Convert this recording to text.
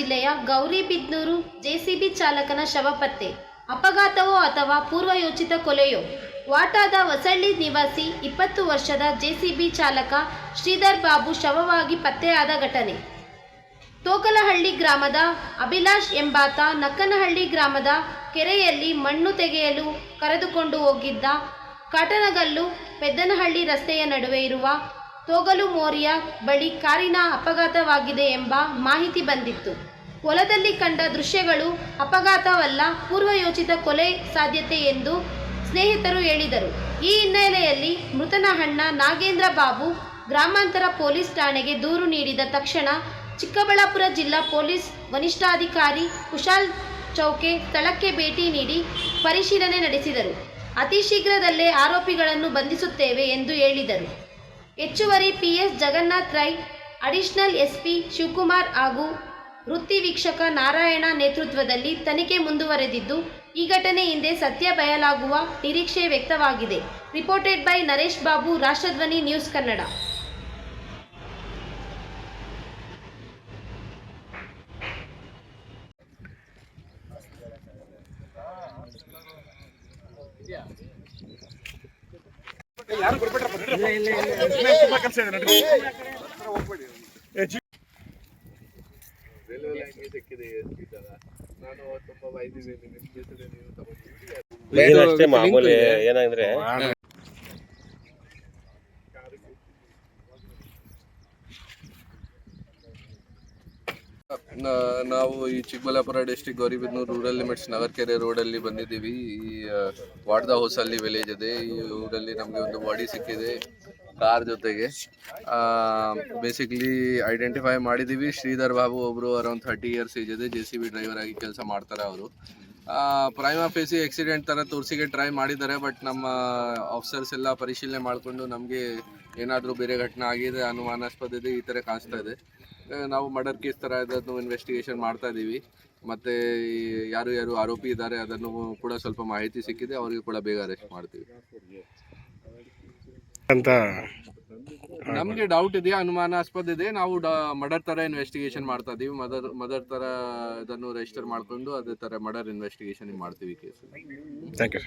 ಜಿಲ್ಲೆಯ ಗೌರಿಬಿದನೂರು ಜೆಸಿಬಿ ಚಾಲಕನ ಶವ ಪತ್ತೆ. ಅಪಘಾತವೋ ಅಥವಾ ಪೂರ್ವಯೋಚಿತ ಕೊಲೆಯೋ? ವಾಟಾದ ಹೊಸಳ್ಳಿ ನಿವಾಸಿ 20 ವರ್ಷದ ಜೆಸಿಬಿ ಚಾಲಕ ಶ್ರೀಧರ್ ಬಾಬು ಶವವಾಗಿ ಪತ್ತೆಯಾದ ಘಟನೆ. ತೋಕಲಹಳ್ಳಿ ಗ್ರಾಮದ ಅಭಿಲಾಷ್ ಎಂಬಾತ ನಕ್ಕನಹಳ್ಳಿ ಗ್ರಾಮದ ಕೆರೆಯಲ್ಲಿ ಮಣ್ಣು ತೆಗೆಯಲು ಕರೆದುಕೊಂಡು ಹೋಗಿದ್ದ ಕಾಟನಗಲ್ಲು ಪೆದ್ದನಹಳ್ಳಿ ರಸ್ತೆಯ ನಡುವೆ ಇರುವ ತೋಗಲು ಮೋರಿಯ ಬಳಿ ಕಾರಿನ ಅಪಘಾತವಾಗಿದೆ ಎಂಬ ಮಾಹಿತಿ ಬಂದಿತ್ತು. ಹೊಲದಲ್ಲಿ ಕಂಡ ದೃಶ್ಯಗಳು ಅಪಘಾತವಲ್ಲ, ಪೂರ್ವಯೋಚಿತ ಕೊಲೆ ಸಾಧ್ಯತೆ ಎಂದು ಸ್ನೇಹಿತರು ಹೇಳಿದರು. ಈ ಹಿನ್ನೆಲೆಯಲ್ಲಿ ಮೃತನ ಅಣ್ಣ ನಾಗೇಂದ್ರ ಬಾಬು ಗ್ರಾಮಾಂತರ ಪೊಲೀಸ್ ಠಾಣೆಗೆ ದೂರು ನೀಡಿದ ತಕ್ಷಣ ಚಿಕ್ಕಬಳ್ಳಾಪುರ ಜಿಲ್ಲಾ ಪೊಲೀಸ್ ವರಿಷ್ಠಾಧಿಕಾರಿ ಕುಶಾಲ್ ಚೌಕೆ ಸ್ಥಳಕ್ಕೆ ಭೇಟಿ ನೀಡಿ ಪರಿಶೀಲನೆ ನಡೆಸಿದರು. ಅತಿ ಶೀಘ್ರದಲ್ಲೇ ಆರೋಪಿಗಳನ್ನು ಬಂಧಿಸುತ್ತೇವೆ ಎಂದು ಹೇಳಿದರು. ಹೆಚ್ಚುವರಿ PS Jagannath Rai, additional SP Shivakumar ಹಾಗೂ ವೃತ್ತಿ ವೀಕ್ಷಕ ನಾರಾಯಣ ನೇತೃತ್ವದಲ್ಲಿ ತನಿಖೆ ಮುಂದುವರೆದಿದ್ದು, ಈ ಘಟನೆ ಹಿಂದೆ ಸತ್ಯ ಬಯಲಾಗುವ ನಿರೀಕ್ಷೆ ವ್ಯಕ್ತವಾಗಿದೆ. Reported by Naresh Babu, Rashtradhwani news Kannada. ಅಷ್ಟೇ ಮಾಮೂಲಿ. ಏನಂದ್ರೆ ನಾವು ಈ Chikkaballapura district Gauribidanur rural limits Nagarakere ರೋಡಲ್ಲಿ ಬಂದಿದ್ದೀವಿ. ಈ ವಾಡ್ದ ಹೊಸಳ್ಳಿ ವಿಲೇಜ್ ಇದೆ. ಈ ಊರಲ್ಲಿ ನಮಗೆ ಒಂದು ಬಾಡಿ ಸಿಕ್ಕಿದೆ ಕಾರ್ ಜೊತೆಗೆ. ಬೇಸಿಕ್ಲಿ ಐಡೆಂಟಿಫೈ ಮಾಡಿದ್ದೀವಿ. ಶ್ರೀಧರ್ ಬಾಬು ಒಬ್ಬರು ಅರೌಂಡ್ 30 ಇಯರ್ಸ್ ಏಜ್ ಇದೆ. JCB ಡ್ರೈವರ್ ಆಗಿ ಕೆಲಸ ಮಾಡ್ತಾರೆ ಅವರು. ಪ್ರೈಮಾ ಫೇಸಿ ಆಕ್ಸಿಡೆಂಟ್ ಥರ ತೋರಿಸಿಗೆ ಟ್ರೈ ಮಾಡಿದ್ದಾರೆ. ಬಟ್ ನಮ್ಮ ಆಫೀಸರ್ಸ್ ಎಲ್ಲ ಪರಿಶೀಲನೆ ಮಾಡಿಕೊಂಡು ನಮಗೆ ಏನಾದರೂ ಬೇರೆ ಘಟನೆ ಆಗಿದೆ, ಅನುಮಾನಾಸ್ಪದ ಇದೆ, ಈ ಥರ ಕಾಣಿಸ್ತಾ ಇದೆ. ನಾವು ಮರ್ಡರ್ ಕೇಸ್ ಥರ ಇದನ್ನು ಇನ್ವೆಸ್ಟಿಗೇಷನ್ ಮಾಡ್ತಾ ಇದ್ದೀವಿ. ಮತ್ತು ಯಾರು ಆರೋಪಿ ಇದ್ದಾರೆ ಅದನ್ನು ಕೂಡ ಸ್ವಲ್ಪ ಮಾಹಿತಿ ಸಿಕ್ಕಿದೆ. ಅವರಿಗೆ ಕೂಡ ಬೇಗ ಅರೆಸ್ಟ್ ಮಾಡ್ತೀವಿ ಅಂತ ನಮಗೆ ಡೌಟ್ ಇದೆ, ಅನುಮಾನಾಸ್ಪದ ಇದೆ. ನಾವು ಮರ್ಡರ್ ಥರ ಇನ್ವೆಸ್ಟಿಗೇಷನ್ ಮಾಡ್ತಾ ಇದ್ದೀವಿ. ಮರ್ಡರ್ ಥರ ಇದನ್ನು ರಿಜಿಸ್ಟರ್ ಮಾಡಿಕೊಂಡು ಅದೇ ಥರ ಮರ್ಡರ್ ಇನ್ವೆಸ್ಟಿಗೇಷನ್ ಮಾಡ್ತೀವಿ ಕೇಸ್. Thank you.